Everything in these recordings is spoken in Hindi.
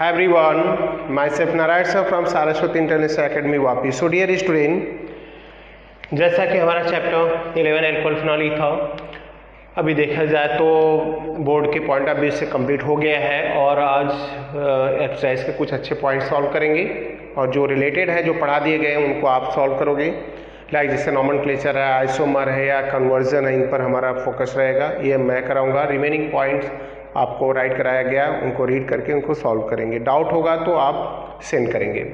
everyone, myself Narayan sir from Saraswati International Academy Vapi. So dear student, जैसा कि हमारा चैप्टर 11 एल्कोहल फिनॉल ईथर अभी देखा जाए तो बोर्ड के पॉइंट ऑफ व्यू से कंप्लीट हो गया है और आज एक्सरसाइज के कुछ अच्छे पॉइंट सॉल्व करेंगे और जो रिलेटेड है जो पढ़ा दिए गए हैं उनको आप सॉल्व करोगे. लाइक जैसे नॉमेनक्लेचर है, आइसोमर है या कन्वर्जन है, इन पर हमारा फोकस रहेगा. ये मैं कराऊंगा. रिमेनिंग पॉइंट्स आपको राइट कराया गया, उनको रीड करके उनको सॉल्व करेंगे. डाउट होगा तो आप सेंड करेंगे.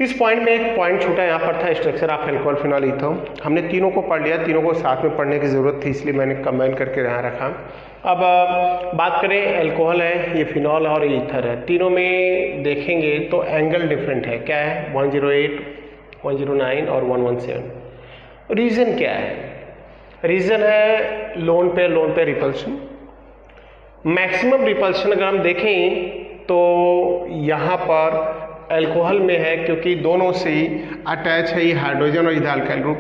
इस पॉइंट में एक पॉइंट छूटा यहाँ पर था, structure of alcohol phenol ether. हमने तीनों को पढ़ लिया, तीनों को साथ में पढ़ने की ज़रूरत थी इसलिए मैंने कंबाइन करके यहाँ रखा. अब बात करें, एल्कोहल है, ये फिनॉल और ईथर है. तीनों में देखेंगे तो एंगल डिफरेंट है. क्या है? 108, 109 और 117. रीज़न क्या है? रीज़न है लोन पे रिपल्शन. मैक्सिमम रिपल्शन अगर हम देखें तो यहाँ पर अल्कोहल में है क्योंकि दोनों से ही अटैच है ये हाइड्रोजन और इथाइल ग्रुप.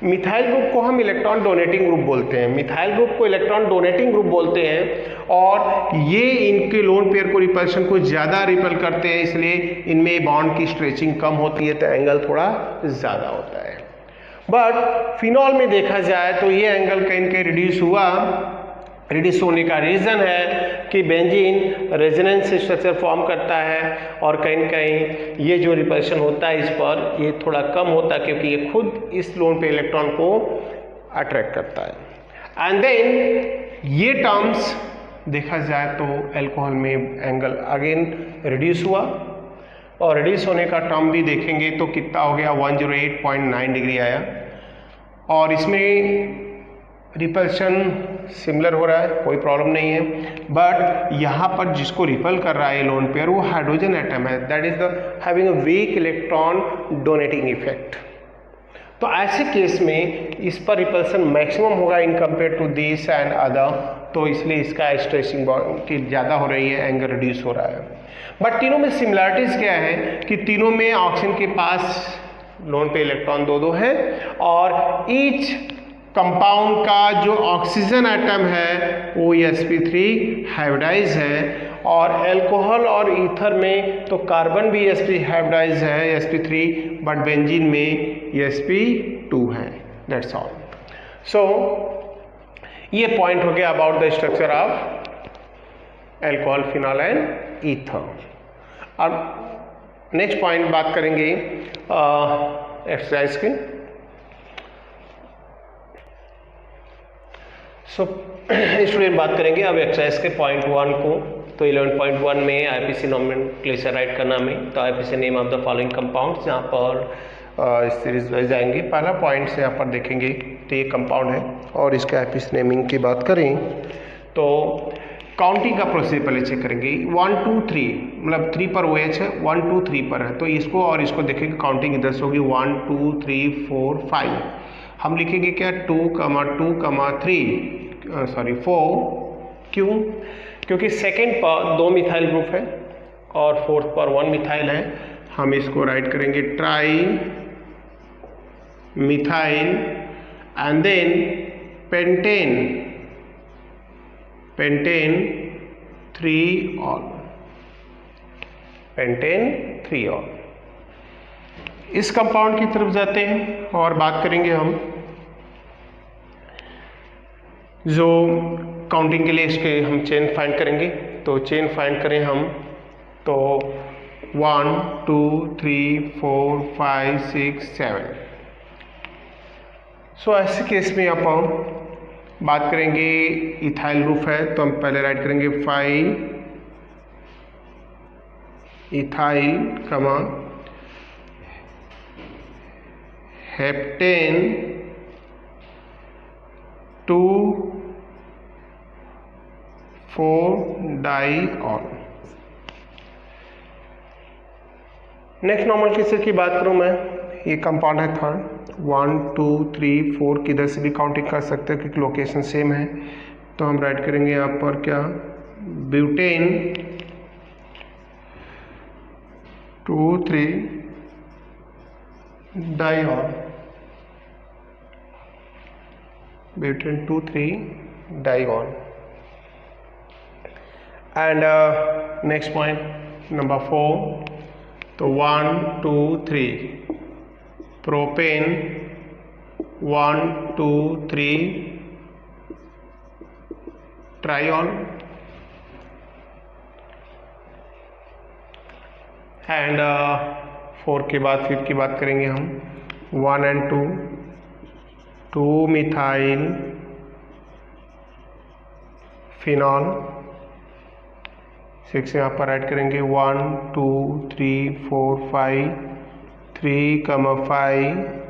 मिथाइल ग्रुप को हम इलेक्ट्रॉन डोनेटिंग ग्रुप बोलते हैं, मिथाइल ग्रुप को इलेक्ट्रॉन डोनेटिंग ग्रुप बोलते हैं और ये इनके लोन पेयर को रिपल्शन को ज़्यादा रिपल करते हैं, इसलिए इनमें बॉन्ड की स्ट्रेचिंग कम होती है तो एंगल थोड़ा ज़्यादा होता है. बट फिनॉल में देखा जाए तो ये एंगल कहीं कहीं रिड्यूस होने का रीज़न है कि बेंजीन रेजोनेंस स्ट्रक्चर फॉर्म करता है और कहीं न कहीं ये जो रिपल्शन होता है इस पर ये थोड़ा कम होता है क्योंकि ये खुद इस लोन पे इलेक्ट्रॉन को अट्रैक्ट करता है. एंड देन ये टर्म्स देखा जाए तो अल्कोहल में एंगल अगेन रिड्यूस हुआ और रिड्यूस होने का टर्म भी देखेंगे तो कितना हो गया, 108.9 डिग्री आया. और इसमें रिपल्शन सिमिलर हो रहा है, कोई प्रॉब्लम नहीं है. बट यहाँ पर जिसको रिपल कर रहा है लोन पेयर वो हाइड्रोजन एटम है, that is the having a weak electron donating effect. तो ऐसे केस में इस पर रिपल्सन मैक्सिमम होगा in compare to this and other, तो इसलिए इसका स्ट्रेचिंग की ज़्यादा हो रही है, एंगल रिड्यूस हो रहा है. बट तीनों में सिमिलरिटीज़ क्या है कि तीनों में ऑक्सीजन के पास लोन पे इलेक्ट्रॉन दो है और ईच कंपाउंड का जो ऑक्सीजन एटम है वो sp3 हाइब्रिडाइज है और अल्कोहल और ईथर में तो कार्बन भी sp हाइब्रिडाइज है sp3, बट बेंजीन में sp2 है. That's all. सो ये पॉइंट हो गया about the structure of alcohol phenol and ether. अब नेक्स्ट पॉइंट बात करेंगे एक्सरसाइज के. सो स्टूडेंट बात करेंगे अब एक्सरसाइज के पॉइंट 1 को. तो 11.1 में आईपीसी नॉमेनक्लेचर राइट करना में, तो IPC name of the following compounds यहाँ पर सीरीज वाइज जाएंगे. पहला पॉइंट से यहाँ पर देखेंगे तो ये कंपाउंड है और इसके आईपीसी नेमिंग की बात करें तो काउंटिंग का प्रोसीजर पहले चेक करेंगे. 1 2 3 मतलब 3 पर OH है, 1 2 3 पर है, तो इसको और इसको देखेंगे काउंटिंग इधर से होगी 1 2 3 4 5. हम लिखेंगे क्या 2, 3 4. क्यों? क्योंकि सेकेंड पर 2 मिथाइल ग्रुप है और फोर्थ पर 1 मिथाइल है. हम इसको राइट करेंगे trimethyl and then pentane 3 ol. इस कंपाउंड की तरफ जाते हैं और बात करेंगे हम जो काउंटिंग के लिए इसके हम चेन फाइंड करेंगे. तो चेन फाइंड करें हम तो 1 2 3 4 5 6 7. सो ऐसे केस में अपन बात करेंगे इथाइल ग्रुप है तो हम पहले राइट करेंगे 5 ethyl heptane 2 4 diol. Next nomenclature की बात करूं मैं, ये कंपाउंड है थर्ड. 1 2 3 4 किधर से भी काउंटिंग कर सकते हैं क्योंकि लोकेशन सेम है. तो हम राइट करेंगे यहाँ पर क्या butane 2 3 diol. Butane 2 3 diol. And next point, number 4, तो 1 2 3, प्रोपेन 1 2 3, ट्राइऑल एंड 4 के बाद 5 की बात करेंगे हम 1 and 2, 2 मिथाइल फिनॉल। 6 यहाँ पर ऐड करेंगे 1 2 3 4 5, 3,5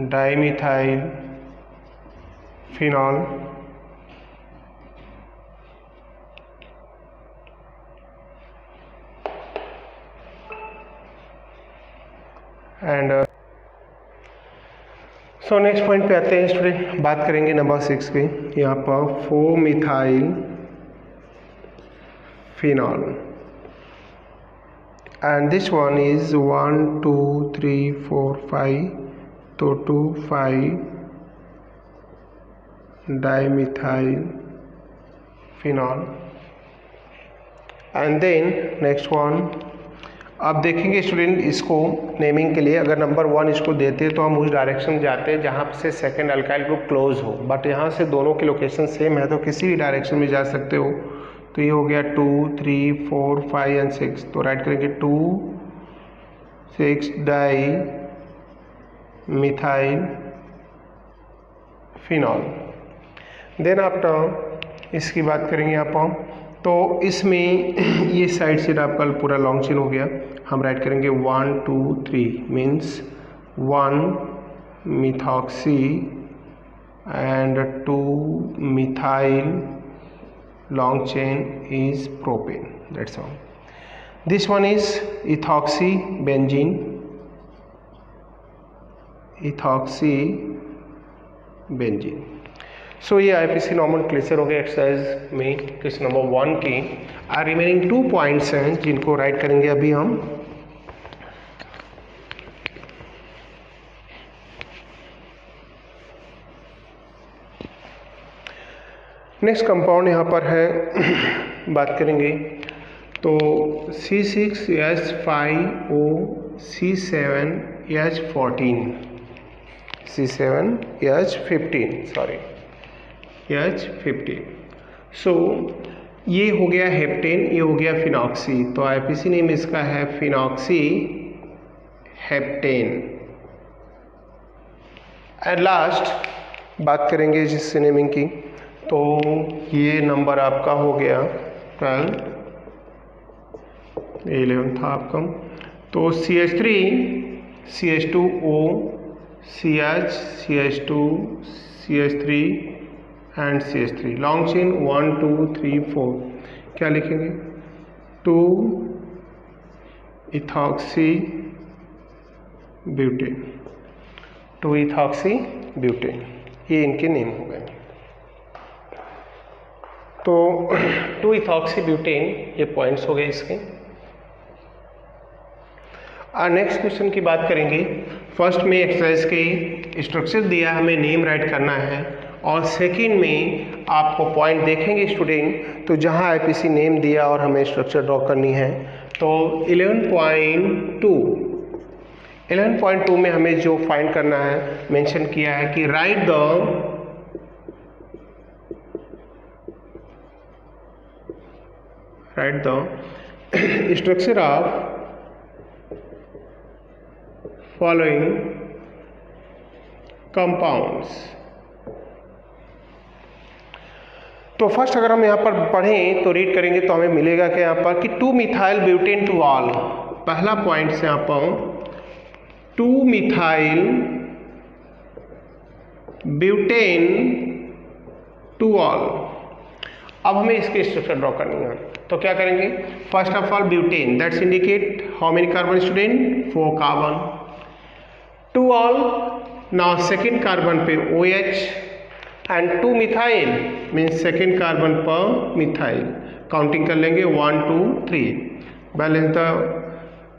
dimethyl phenol and so next point पे आते हैं स्टूडेंट, बात करेंगे नंबर 6 के। यहाँ पर 4 methyl phenol and this one is 1 2 3 4 5, तो 2 5 dimethyl phenol and then next one. अब देखेंगे स्टूडेंट, इसको नेमिंग के लिए अगर नंबर 1 इसको देते हैं तो हम उस डायरेक्शन में जाते हैं जहाँ से सेकंड अल्काइल ग्रुप क्लोज हो, बट यहाँ से दोनों की लोकेशन सेम है तो किसी भी डायरेक्शन में जा सकते हो। तो ये हो गया 2 3 4 5 एंड 6, तो राइट करेंगे 2 6 dimethyl phenol. Then after इसकी बात करेंगे आप, तो इसमें ये साइड से आपका पूरा लॉन्ग चेन हो गया, हम राइट करेंगे 1 2 3 means 1 methoxy and 2 methyl long chain is propane, that's all. This one is ethoxy benzene, so ये IPC नॉर्मल क्लेचर हो गया एक्सरसाइज में किस नंबर 1 की। रिमेनिंग 2 पॉइंट्स हैं जिनको राइट करेंगे अभी हम। नेक्स्ट कंपाउंड यहाँ पर है बात करेंगे, तो C6H5O C7H14 C7H15 sorry H15। सो ये हो गया हेप्टेन, ये हो गया फिनॉक्सी, तो आईपीसी नेम इसका है फिनॉक्सी हेप्टेन। एंड लास्ट बात करेंगे जिससे नेमिंग की, तो ये नंबर आपका हो गया 12, 11 था आपका। तो CH3 CH2O CH CH2 CH3 and CH3 long chain 1 2 3 4, क्या लिखेंगे 2 इथॉक्सी ब्यूटेन, 2 इथॉक्सी ब्यूटेन, ये इनके नेम हो गए। तो 2 इथॉक्सी ब्यूटेन ये पॉइंट्स हो गए इसके। नेक्स्ट क्वेश्चन की बात करेंगे। फर्स्ट में एक्सरसाइज के स्ट्रक्चर दिया, हमें नेम राइट करना है, और सेकंड में आपको पॉइंट देखेंगे स्टूडेंट, तो जहां आईपीसी नेम दिया और हमें स्ट्रक्चर ड्रॉ करनी है। तो 11.2 में हमें जो फाइंड करना है मेंशन किया है कि right the structure of following compounds. तो फर्स्ट अगर हम यहाँ पर पढ़ें तो रीड करेंगे तो हमें मिलेगा कि यहाँ पर कि 2 मिथाइल ब्यूटेन टू ऑल, पहला पॉइंट से यहाँ पर 2 मिथाइल ब्यूटेन टू ऑल। अब हमें इसके स्ट्रक्चर ड्रॉ करनी है, तो क्या करेंगे, first of all butane that's indicate how many carbon student, 4 carbon two ol. Now second carbon पे OH and 2 methyl means second carbon पर मिथाइल, काउंटिंग कर लेंगे 1 2 3, balance the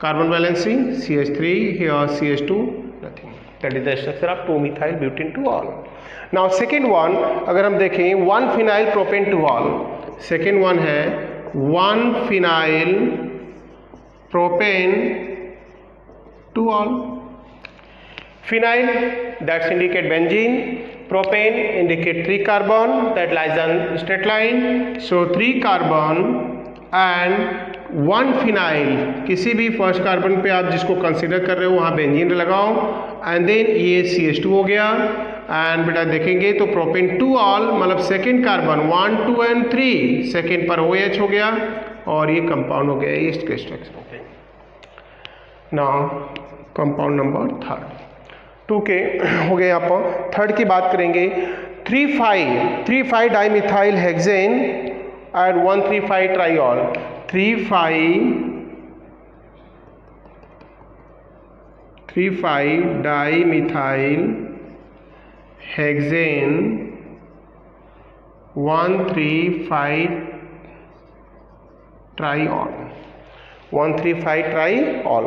carbon balancing CH3 here CH2 nothing, that is the structure of 2 methyl butene to all. Now second one अगर हम देखें 1 phenyl propane to all, second one है 1 phenyl propane 2 all. Phenyl that's indicate benzene, propane indicate 3 carbon that lies on straight line, so 3 carbon and 1 phenyl, किसी भी फर्स्ट कार्बन पे आप जिसको कंसिडर कर रहे हो वहाँ बेंजीन लगाओ एंड देन ये CH2 हो गया एंड बेटा देखेंगे तो प्रोपेन 2 ऑल मतलब सेकेंड कार्बन 1 2 एंड 3 सेकेंड पर OH हो गया और ये कंपाउंड हो गया, ये इसके स्ट्रक्चर हो गए। नाउ कंपाउंड नंबर थर्ड 2 के हो गए। यहाँ पर थर्ड की बात करेंगे 3,5 dimethyl hexane and 1,3,5 triol. 3,5 dimethyl hexane 1,3,5 triol 1,3,5 triol.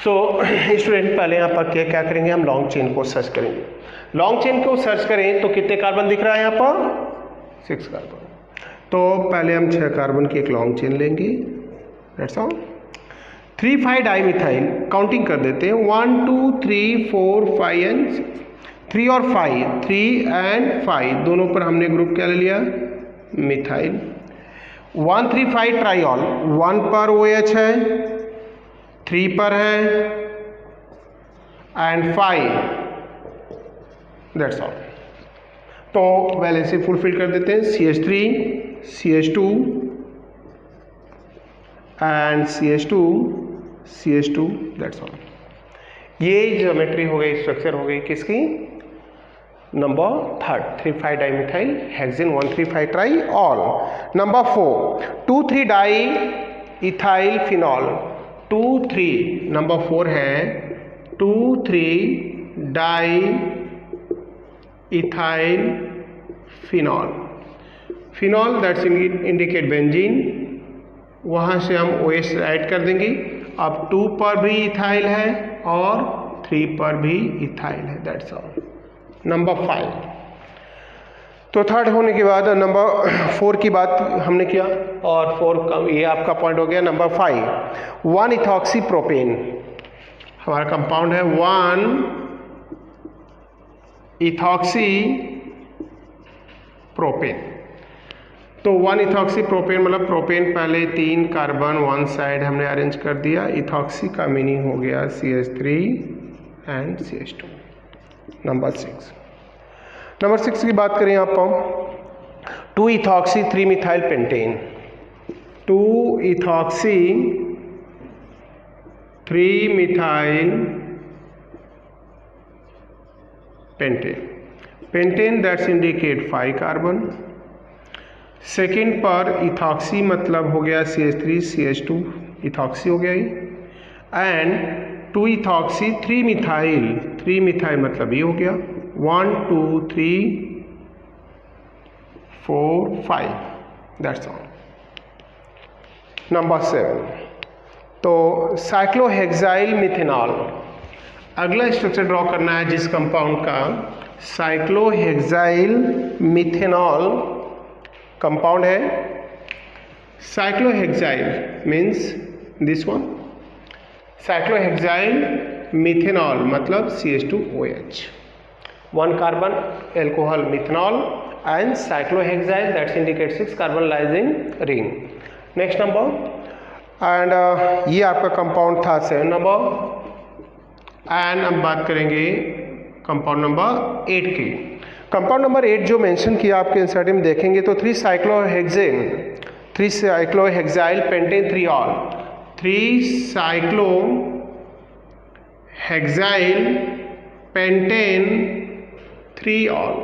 So student पहले यहाँ पर क्या करेंगे, हम लॉन्ग चेन को सर्च करेंगे। लॉन्ग चेन को सर्च करें तो कितने कार्बन दिख रहा है यहाँ पर 6 कार्बन। तो पहले हम 6 कार्बन की एक लॉन्ग चेन लेंगे। That's all. 3,5 डाइमिथाइल काउंटिंग कर देते हैं 1 2 3 4 5 एंड 3 और 5 3 एंड 5 दोनों पर हमने ग्रुप क्या ले लिया मिथाइल। 1,3,5 ट्राइऑल 1 पर OH है 3 पर है एंड 5 दैट्स ऑल। तो वैलेंसी फुलफिल कर देते हैं CH3 CH2 and CH2 that's all. ये ज्योमेट्री हो गई, स्ट्रक्चर हो गई किसकी number third 3,5 dimethyl hexane 1,3,5 triol. Number 4 2,3 diethyl phenol 2,3 number 4 है 2,3 diethyl phenol. Phenol that's indicate benzene, वहाँ से हम OH ऐड कर देंगे। अब 2 पर भी इथाइल है और 3 पर भी इथाइल है दैट्स ऑल। नंबर 5 तो थर्ड होने के बाद नंबर 4 की बात हमने किया और 4 का ये आपका पॉइंट हो गया। नंबर 5 1 इथॉक्सी प्रोपेन हमारा कंपाउंड है 1 इथॉक्सी प्रोपेन। तो 1 इथॉक्सी प्रोपेन मतलब प्रोपेन पहले 3 कार्बन 1 साइड हमने अरेंज कर दिया। इथॉक्सी का मीनिंग हो गया CH3 एंड CH2। नंबर 6 की बात करें यहाँ पर 2 ethoxy 3 methyl pentane 2 ethoxy 3 methyl pentane that's indicate 5 carbon. Second पर इथॉक्सी मतलब हो गया CH3 CH2 इथॉक्सी हो गया एंड 2 इथॉक्सी 3 मिथाइल मतलब ये हो गया 1 2 3 4 5 दैट्स ऑल। नंबर 7 तो साइक्लोहेक्साइल मिथेनॉल अगला स्ट्रक्चर ड्रॉ करना है जिस कंपाउंड का साइक्लोहेक्साइल मिथेनॉल कंपाउंड है। Cyclohexyl means this one cyclohexyl methanol मतलब CH2OH 1 carbon alcohol methanol and cyclohexyl that indicates 6 carbon lies in ring. Next number and ये आपका कंपाउंड था 7 नंबर एंड हम बात करेंगे कंपाउंड नंबर 8 की। कंपाउंड नंबर 8 जो मेंशन किया आपके एनसीईआरटी में देखेंगे तो 3 cyclohexyl pentane 3 all 3 cyclohexyl pentane 3 all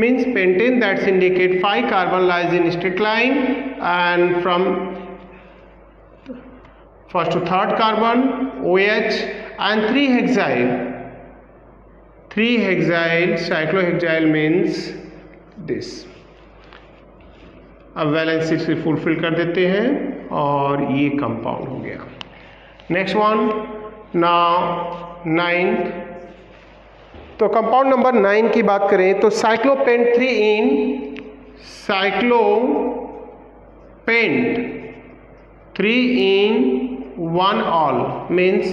means pentane that's indicate 5 carbon lies in straight line and from first to third carbon OH and 3 hexyl cyclohexyl means this। अब वैलेंसी से फुलफिल कर देते हैं और ये कंपाउंड हो गया। नेक्स्ट वन नाउ 9 तो कंपाउंड नंबर 9 की बात करें तो साइक्लोपेंट 3 इन साइक्लोपेंट पेंट 3 in 1 all मीन्स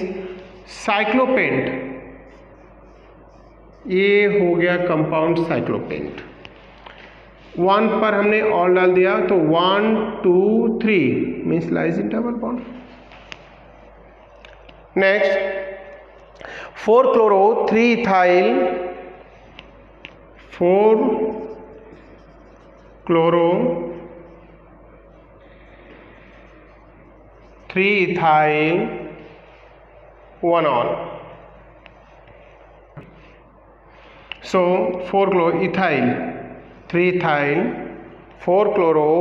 साइक्लोपेंट, ये हो गया कंपाउंड साइक्लोपेंट। 1 पर हमने ऑल डाल दिया तो 1 2 3 means lies in double bond. Next 4 chloro 3 ethyl, 4 chloro 3 ethyl 1 all. So 4 chloro ethyl 3 ethyl 4 chloro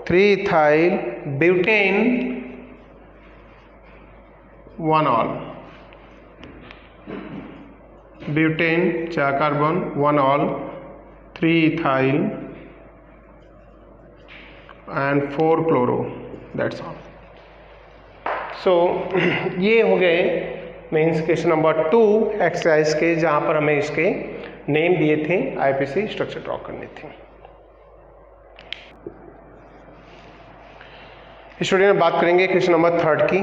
3 ethyl butane 1 all, butane 4 carbon 1 all 3 ethyl and 4 chloro, that's all. So ये हो गए मीन्स क्वेश्चन नंबर 2 एक्सरसाइज के, जहाँ पर हमें इसके नेम दिए थे, आईपीसी स्ट्रक्चर ड्रॉ करने थे। स्टूडेंट बात करेंगे क्वेश्चन नंबर 3 की।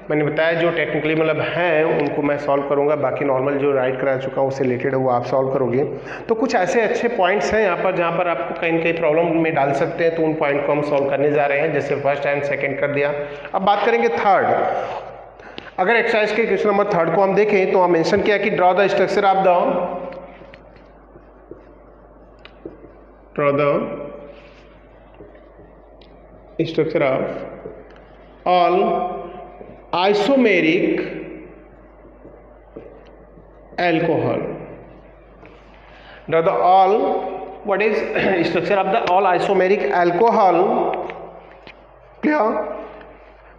मैंने बताया जो टेक्निकली मतलब हैं उनको मैं सॉल्व करूंगा, बाकी नॉर्मल जो राइट करा चुका हूँ उससे रिलेटेड है वो आप सॉल्व करोगे। तो कुछ ऐसे अच्छे पॉइंट्स हैं यहाँ पर जहाँ पर आपको कहीं न कहीं प्रॉब्लम में डाल सकते हैं, तो उन पॉइंट को हम सॉल्व करने जा रहे हैं। जैसे फर्स्ट एंड सेकेंड कर दिया, अब बात करेंगे थर्ड। अगर एक्सरसाइज के क्वेश्चन नंबर 3 को हम देखें तो हम मेंशन किया कि draw the structure of all isomeric alcohol. Draw the all, what is structure of the all isomeric alcohol? Clear?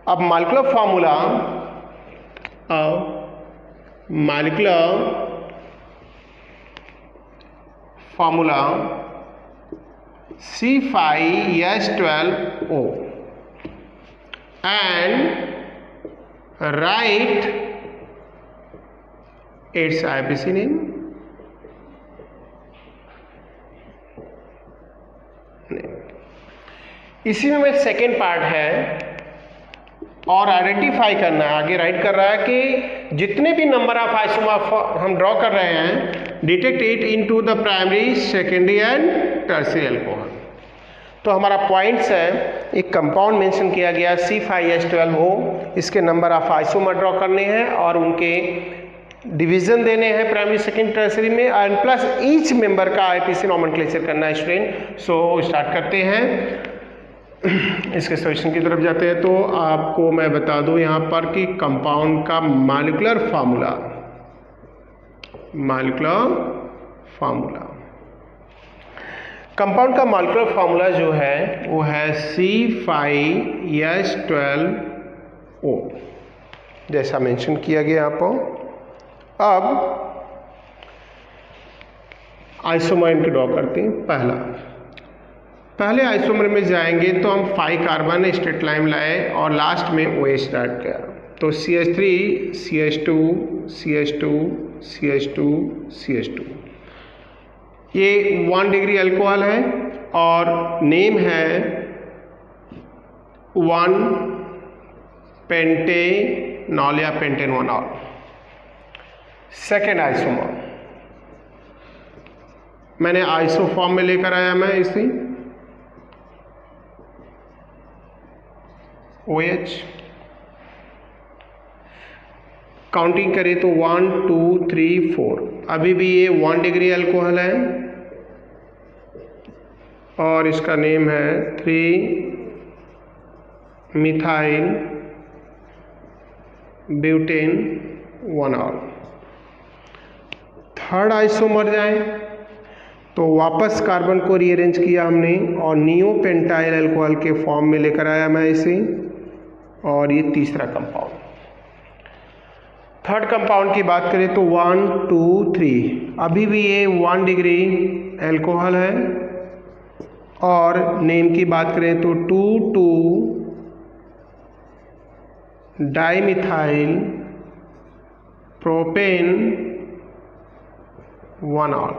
अब molecular formula C5H12O and write its IPC name. इसी में सेकेंड पार्ट है और आइडेंटिफाई करना है। आगे राइट कर रहा है कि जितने भी नंबर ऑफ आइसोमर हम ड्रॉ कर रहे हैं, detect it into the primary, secondary and tertiary alcohol. तो हमारा पॉइंट्स है, एक कंपाउंड मेंशन किया गया C5H12O, इसके नंबर ऑफ आइसोमर ड्रॉ करने हैं और उनके डिवीजन देने हैं प्राइमरी, सेकेंड, टर्शियरी में, एंड प्लस ईच मेंबर का आईपीसी नॉमेनक्लेचर करना है स्टूडेंट। सो स्टार्ट करते हैं, इसके सॉल्यूशन की तरफ जाते हैं। तो आपको मैं बता दूं यहाँ पर कि कंपाउंड का मॉलिक्यूलर फार्मूला कंपाउंड का मॉलिक्यूलर फार्मूला जो है वो है C5H12O, जैसा मेंशन किया गया यहाँ पर। अब आइसोमर इनके ड्रॉ करते हैं। पहले आइसोमर में जाएंगे तो हम 5 कार्बन स्ट्रेट लाइन लाए और लास्ट में OH स्टार्ट किया, तो CH3 CH2 CH2 CH2 CH2। ये 1 डिग्री अल्कोहल है और नेम है 1 पेंटेनॉल या पेंटेनॉल। सेकेंड आइसोमर मैंने आइसो फॉर्म में लेकर आया, मैं इसी OH। काउंटिंग करें तो 1 2 3 4, अभी भी ये 1 डिग्री अल्कोहल है और इसका नेम है 3 methyl butane 1 all. Third isomer जाए तो वापस कार्बन को रीअरेंज किया हमने और नियो पेंटाइल अल्कोहल के फॉर्म में लेकर आया मैं इसे, और ये तीसरा कंपाउंड। थर्ड कंपाउंड की बात करें तो 1 2 3, अभी भी ये 1 डिग्री अल्कोहल है और नेम की बात करें तो 2 2 dimethyl propane 1 all.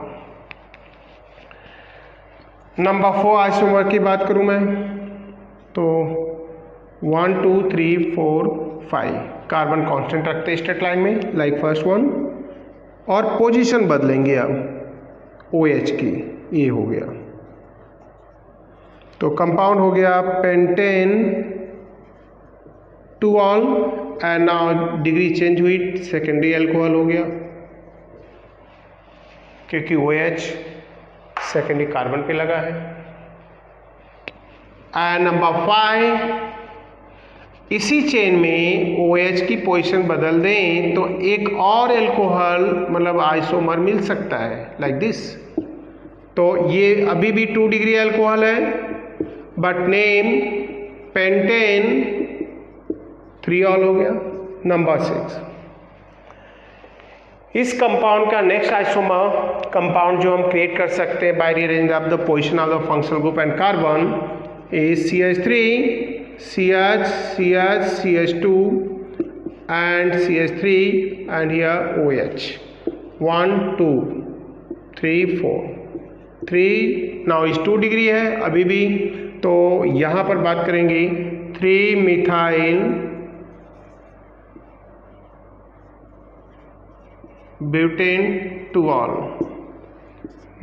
Number 4 isomer की बात करूं मैं तो 1 2 3 4 5 कार्बन कांस्टेंट रखते हैं स्ट्रेट लाइन में लाइक फर्स्ट वन, और पोजीशन बदलेंगे अब OH की, ये हो गया। तो कंपाउंड हो गया pentane 2 all and now degree change हुई, सेकेंडरी अल्कोहल हो गया क्योंकि OH सेकेंडरी कार्बन पे लगा है। एंड नंबर 5, इसी चेन में OH की पोजीशन बदल दें तो एक और अल्कोहल मतलब आइसोमर मिल सकता है लाइक दिस। तो ये अभी भी 2 डिग्री अल्कोहल है बट नेम पेंटेन 3 ऑल हो गया। नंबर 6, इस कंपाउंड का नेक्स्ट आइसोमर कंपाउंड जो हम क्रिएट कर सकते हैं by rearranging of the position of the functional group and carbon is CH3, CH, CH, CH2 and CH3 and here OH 1 2 3 4 3 now इस 2 डिग्री है अभी भी, तो यहाँ पर बात करेंगे 3 methyl butane 2 all.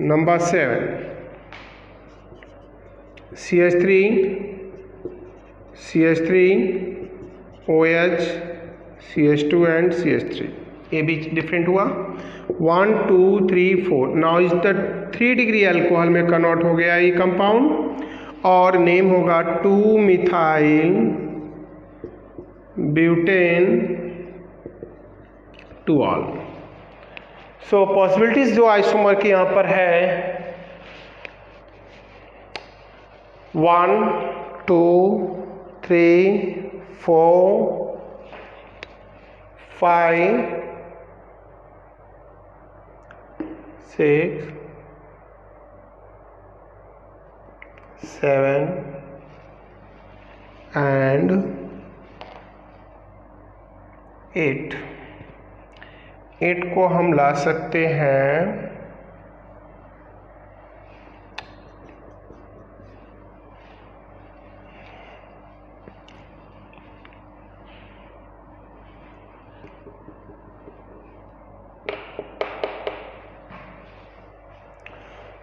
Number 7, CH3 CH3 OH CH2 and CH3, ये भी डिफरेंट हुआ। 1 2 3 4 now is the 3 degree alcohol में कन्वर्ट हो गया ये कंपाउंड और नेम होगा 2 मिथाइल ब्यूटेन 2 ऑल। सो पॉसिबिलिटीज जो आइसोमर की यहाँ पर है 1 2 3 4 5 6 7 and 8 को हम ला सकते हैं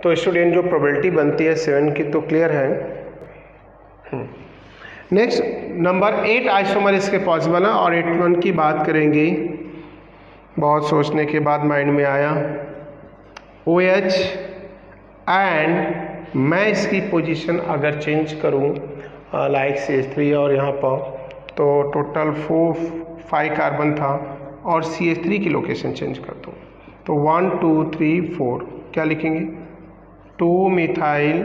तो स्टूडेंट जो प्रोबेबिलिटी बनती है 7 की तो क्लियर है। नेक्स्ट नंबर 8 आइसोमर इसके पॉसिबल है और 8 की बात करेंगे। बहुत सोचने के बाद माइंड में आया OH एंड मैं इसकी पोजीशन अगर चेंज करूं लाइक CH3 और यहाँ पर तो टोटल 5 कार्बन था और CH3 की लोकेशन चेंज कर दूं तो 1 2 3 4 क्या लिखेंगे 2 methyl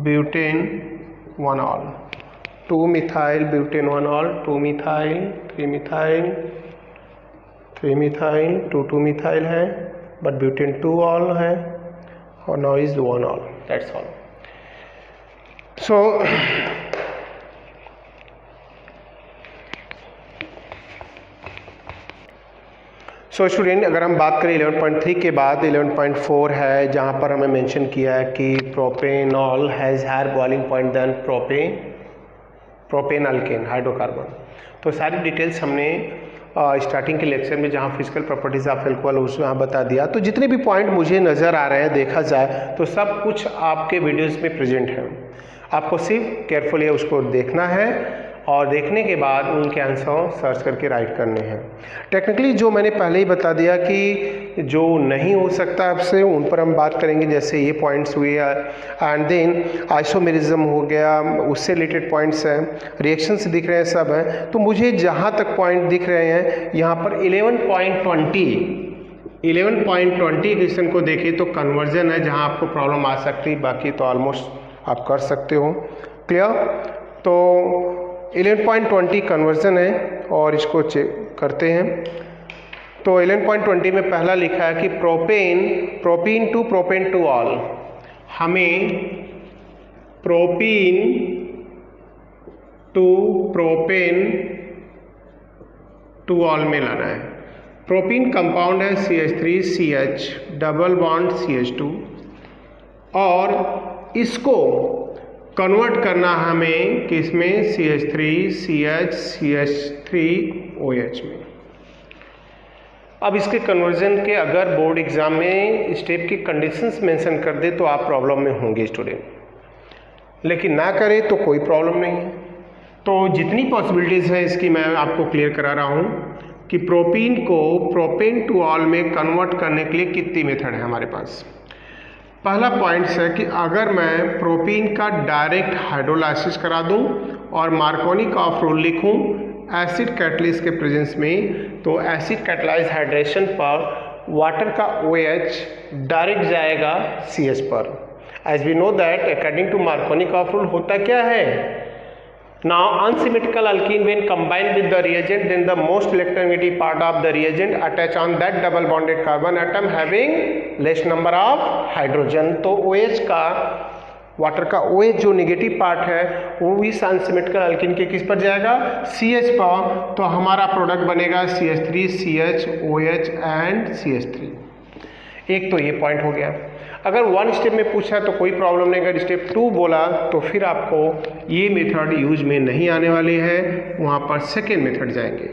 butane 1 all, 2 methyl butane 1 all, 2 methyl 3 methyl 3 methyl 2 2 methyl है बट ब्यूटेन 2 ऑल है और now is 1 all, that's all. So student अगर हम बात करें 11.3 के बाद 11.4 है जहाँ पर हमें मेंशन किया है कि propanol has higher boiling point then propane alkane hydrocarbon. तो सारी डिटेल्स हमने स्टार्टिंग के लेक्चर में जहाँ फिजिकल प्रॉपर्टीज ऑफ एल्कोहल उसमें यहाँ बता दिया। तो जितने भी पॉइंट मुझे नज़र आ रहे हैं देखा जाए तो सब कुछ आपके वीडियोस में प्रेजेंट है, आपको सिर्फ केयरफुली उसको देखना है और देखने के बाद उनके आंसर सर्च करके राइट करने हैं। टेक्निकली जो मैंने पहले ही बता दिया कि जो नहीं हो सकता आपसे उन पर हम बात करेंगे, जैसे ये पॉइंट्स हुए एंड देन आइसोमेरिज्म हो गया, उससे रिलेटेड पॉइंट्स हैं, रिएक्शंस दिख रहे हैं सब हैं। तो मुझे जहाँ तक पॉइंट दिख रहे हैं यहाँ पर 11.20 क्वेश्चन को देखें तो कन्वर्जन है जहाँ आपको प्रॉब्लम आ सकती है, बाकी तो ऑलमोस्ट आप कर सकते हो। क्लियर? तो 11.20 कन्वर्जन है और इसको चेक करते हैं। तो 11.20 में पहला लिखा है कि propene to propane two ol, हमें propene to propane two ol में लाना है। प्रोपीन कंपाउंड है CH3CH डबल बॉन्ड CH2 और इसको कन्वर्ट करना हमें किसमें, CH3CH3OH में। अब इसके कन्वर्जन के अगर बोर्ड एग्जाम में स्टेप की कंडीशंस मेंशन कर दे तो आप प्रॉब्लम में होंगे स्टूडेंट, लेकिन ना करे तो कोई प्रॉब्लम नहीं है। तो जितनी पॉसिबिलिटीज़ है इसकी मैं आपको क्लियर करा रहा हूँ कि प्रोपीन को प्रोपेन टू ऑल में कन्वर्ट करने के लिए कितनी मेथड है हमारे पास। पहला पॉइंट है कि अगर मैं प्रोपीन का डायरेक्ट हाइड्रोलाइसिस करा दूं और मार्कोनी का ऑफ रूल लिखूं एसिड कैटलिस्ट के प्रेजेंस में, तो एसिड कैटलाइज हाइड्रेशन पर वाटर का OH डायरेक्ट जाएगा CH पर। As we know that according to Markovnikov का ऑफ रूल होता क्या है, now unsymmetrical alkene when combined with the reagent, then the most electronegative part of the reagent attach on that double bonded carbon atom having less number of hydrogen। तो OH का, वाटर का OH जो नेगेटिव पार्ट है वो इस अनसिमेट्रिकल अल्कीन के किस पर जाएगा, CH पर। तो हमारा प्रोडक्ट बनेगा CH3 CH एंड CH3। एक तो ये पॉइंट हो गया। अगर वन स्टेप में पूछा तो कोई प्रॉब्लम नहीं, अगर स्टेप 2 बोला तो फिर आपको ये मेथड यूज में नहीं आने वाले हैं, वहाँ पर सेकेंड मेथड जाएंगे।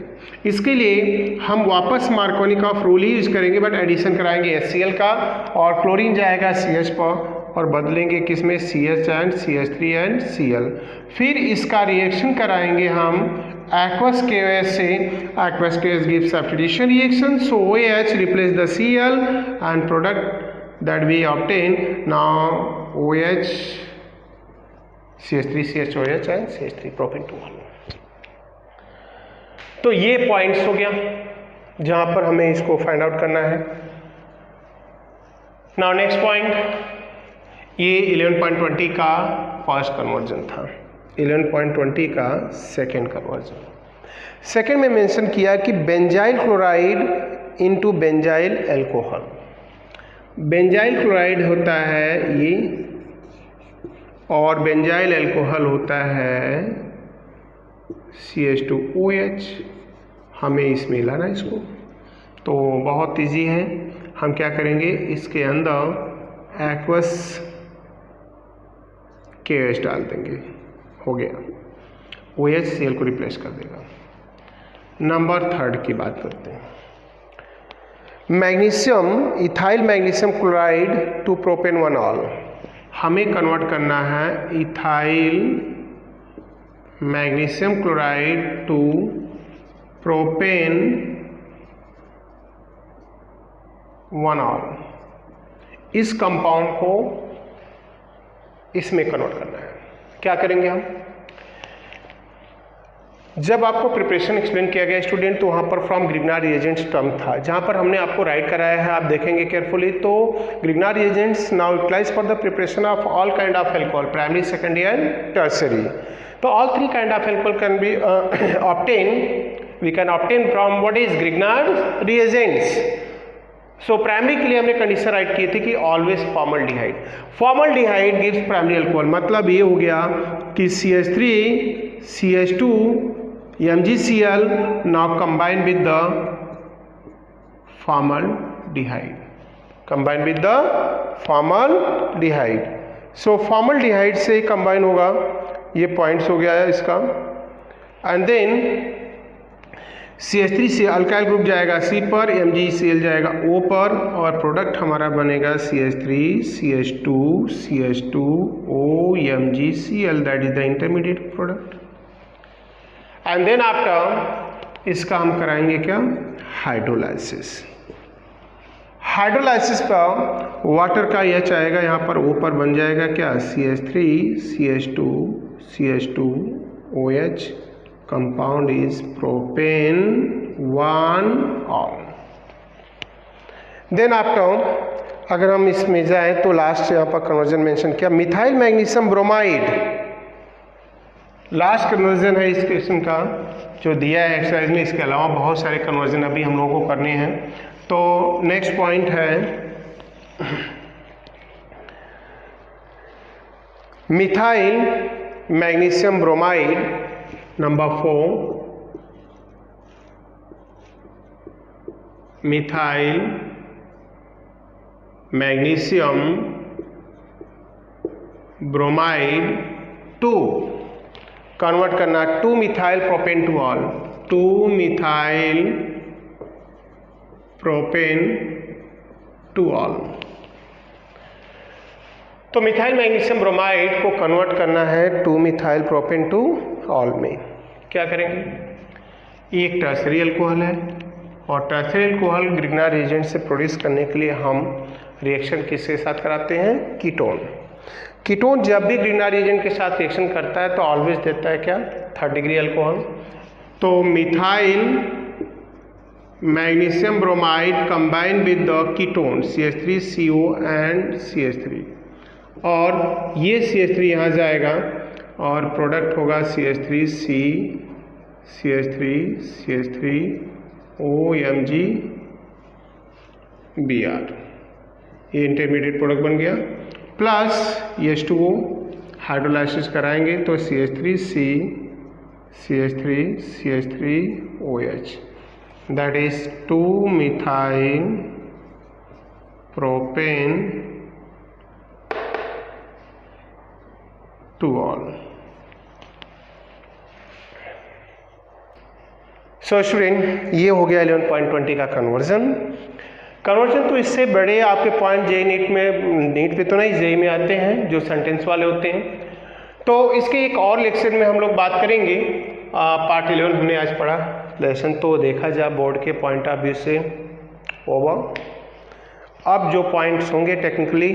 इसके लिए हम वापस मार्कोनी का ऑफ रूल ही यूज करेंगे, बट एडिशन कराएंगे HCl का और क्लोरीन जाएगा CH पर और बदलेंगे किसमें, CH and CH3 and Cl। फिर इसका रिएक्शन कराएंगे हम aqueous KOH से। aqueous KOH gives substitution reaction, so OH replace the Cl and product that we obtain now OH CH3 CHOH and CH3 propane 2। तो ये पॉइंट्स हो गया जहां पर हमें इसको फाइंड आउट करना है। नाउ नेक्स्ट पॉइंट, ये 11.20 का फर्स्ट कन्वर्जन था, 11.20 का सेकेंड कन्वर्जन। सेकेंड में मेंशन किया कि benzyl chloride into benzyl alcohol. Benzyl chloride होता है ये और बेंजाइल एल्कोहल होता है CH2OH। हमें इसमें लाना इसको, तो बहुत इजी है। हम क्या करेंगे, इसके अंदर एक्वस KOH डाल देंगे, हो गया, OH Cl को रिप्लेस कर देगा। नंबर थर्ड की बात करते हैं, magnesium, ethyl magnesium chloride to propane 1 हमें कन्वर्ट करना है ethyl magnesium chloride to propane 1 इस कंपाउंड को इसमें कन्वर्ट करना है। क्या करेंगे हम, जब आपको प्रिपरेशन एक्सप्लेन किया गया स्टूडेंट तो वहाँ पर फ्रॉम ग्रिग्नार रिएजेंट्स टर्म था, जहाँ पर हमने आपको राइट कराया है, आप देखेंगे केयरफुली। तो Grignard reagents now utilize for the preparation of all kind of alcohol, primary, secondary and tertiary. तो all three kind of alcohol can be obtain, we can obtain from what is Grignard reagents. So primary के लिए हमने कंडीशन राइट की थी कि always formaldehyde, formaldehyde gives primary alcohol. मतलब ये हो गया कि CH3 CH2 MgCl now combine with the formaldehyde, combine with the formaldehyde। so formaldehyde से combine होगा, ये points हो गया है इसका। and then CH3 से अल्काइल ग्रुप जाएगा C पर, MgCl जाएगा O पर और प्रोडक्ट हमारा बनेगा CH3 CH2 CH2O MgCl, that is the intermediate product. And then after इसका हम कराएंगे क्या, हाइड्रोलाइसिस। हाइड्रोलाइसिस पर वाटर का H आएगा, यहाँ पर O पर बन जाएगा क्या, CH3 CH2 CH2OH, compound is propane 1 then after अगर हम इसमें जाएं तो लास्ट यहाँ पर कन्वर्जन मेंशन किया, methyl magnesium bromide. Last conversion है इस क्वेश्चन का जो दिया है एक्सरसाइज में, इसके अलावा बहुत सारे कन्वर्जन अभी हम लोगों को करने हैं। तो नेक्स्ट पॉइंट है methyl magnesium bromide number 4, methyl magnesium bromide to convert करना 2 methyl propane two ol, 2 methyl propane two ol. तो मिथाइल मैग्नीशियम ब्रोमाइड को कन्वर्ट करना है 2 मिथाइल प्रोपेन टू ऑल में। क्या करेंगे, एक टर्सरी अल्कोहल है और टर्सरी अल्कोहल ग्रिग्नार्ड रिएजेंट से प्रोड्यूस करने के लिए हम रिएक्शन किसके साथ कराते हैं, कीटोन। कीटोन जब भी ग्रिग्नार्ड रिएजेंट के साथ रिएक्शन करता है तो ऑलवेज देता है क्या, 3rd डिग्री अल्कोहल। तो methyl magnesium bromide combine with the ketone CH3CO and CH3, और ये CH3 यहाँ जाएगा और प्रोडक्ट होगा CH3C CH3 CH3 OMG Br, ये इंटरमीडिएट प्रोडक्ट बन गया, प्लस H2O हाइड्रोलाइसिस कराएंगे तो CH3C CH3 CH3 OH, that is 2 methyl propane to all। So student, ये हो गया 11.20 का कन्वर्जन। तो इससे बड़े आपके पॉइंट जेई नीट में, नीट पे तो नहीं, जेई में आते हैं जो सेंटेंस वाले होते हैं। तो इसके एक और लेक्चर में हम लोग बात करेंगे। पार्ट 11 हमने आज पढ़ा, लेसन तो देखा जाए बोर्ड के पॉइंट ऑफ व्यू से ओवर। अब जो पॉइंट्स होंगे टेक्निकली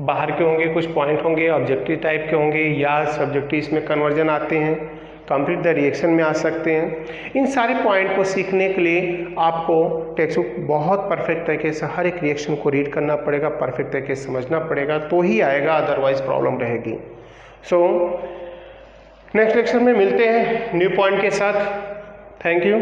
बाहर के होंगे, कुछ पॉइंट होंगे ऑब्जेक्टिव टाइप के होंगे या सब्जेक्टिव इसमें कन्वर्जन आते हैं, कंप्लीट द रिएक्शन में आ सकते हैं। इन सारे पॉइंट को सीखने के लिए आपको टेक्स्ट बुक बहुत परफेक्ट तरीके से हर एक रिएक्शन को रीड करना पड़ेगा, परफेक्ट तरीके से समझना पड़ेगा, तो ही आएगा, अदरवाइज प्रॉब्लम रहेगी। सो नेक्स्ट लेक्चर में मिलते हैं न्यू पॉइंट के साथ। Thank you.